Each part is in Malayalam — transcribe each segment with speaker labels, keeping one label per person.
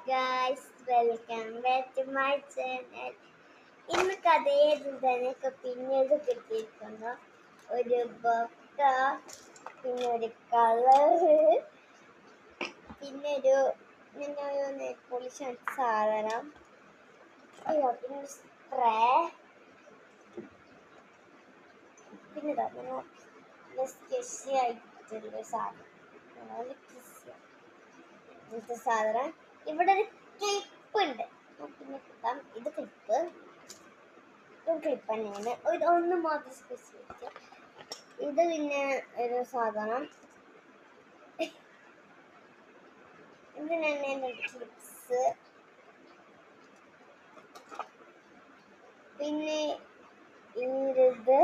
Speaker 1: guys, welcome back to my channel. ഇന്ന് കഥയിൽ തന്നെ പിന്നീട് കിട്ടിയിരിക്കുന്ന ഒരു ബൊക്ക, പിന്നെ ഒരു കളറ്, പിന്നെ ഒരു നെയിൽ പോളിഷ് സാധനം, അയ്യോ പിന്നെ സ്പ്രേ, പിന്നെ ആയിട്ടുള്ള സാധനം ഇവിടെ ഒരു ക്ലിപ്പ് ഉണ്ട്. പിന്നെ ഇത് ക്ലിപ്പ് തന്നെയാണ്. ഒന്ന് മാത്രം സ്പെസിഫിക്. ഇത് പിന്നെ ഒരു സാധനം, ഇത് തന്നെ ക്ലിപ്സ്. പിന്നെ ഇത്,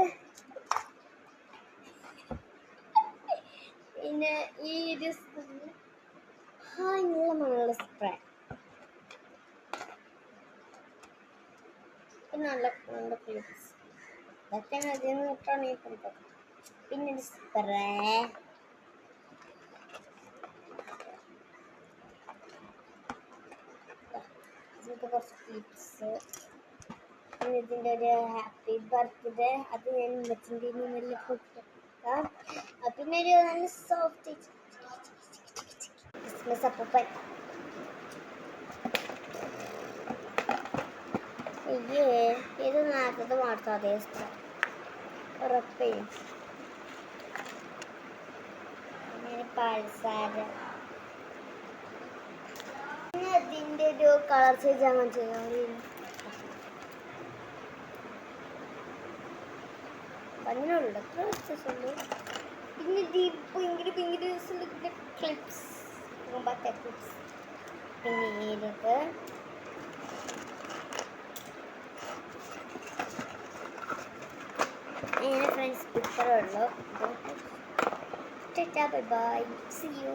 Speaker 1: പിന്നെ ഈ ഒരു നീളമുള്ള സ്പ്രേ, നല്ല ക്ലിപ്സ്. ഇതൊക്കെ അതിൽ നിന്നിട്ടാണ് ഈ കൊടുത്തത്. പിന്നെ ഒരു സ്പ്രേ, ഇതിൻ്റെ കുറച്ച് ക്ലിപ്സ്, പിന്നെ ഇതിൻ്റെ ഒരു ഹാപ്പി ബർത്ത്ഡേ, അത് ഞാൻ വെച്ചിൻ്റെ നല്ല കൊടുക്കാം. പിന്നെ ഒരു നല്ല സോഫ്റ്റ് ക്രിസ്മസ് അപ്പൂപ്പൻ. ഇത് നേരത്തെ മാത്രം അതേ സ്പ്രേ ഉറപ്പയും. അങ്ങനെ പൾസാര, പിന്നെ അതിൻ്റെ ഒരു കളർ ചേഞ്ച് അങ്ങനെ ചെയ്യാൻ അതിനുള്ള വ്യത്യാസമുള്ളൂ. പിന്നെ ഭയങ്കര ക്ലിപ്സ്, മുമ്പത്തെ ക്ലിപ്സ്. പിന്നെ ഇതൊക്കെ ഫ്രണ്ട്സ് ഇത്രേ ഉള്ളൂ. Bye bye, see U.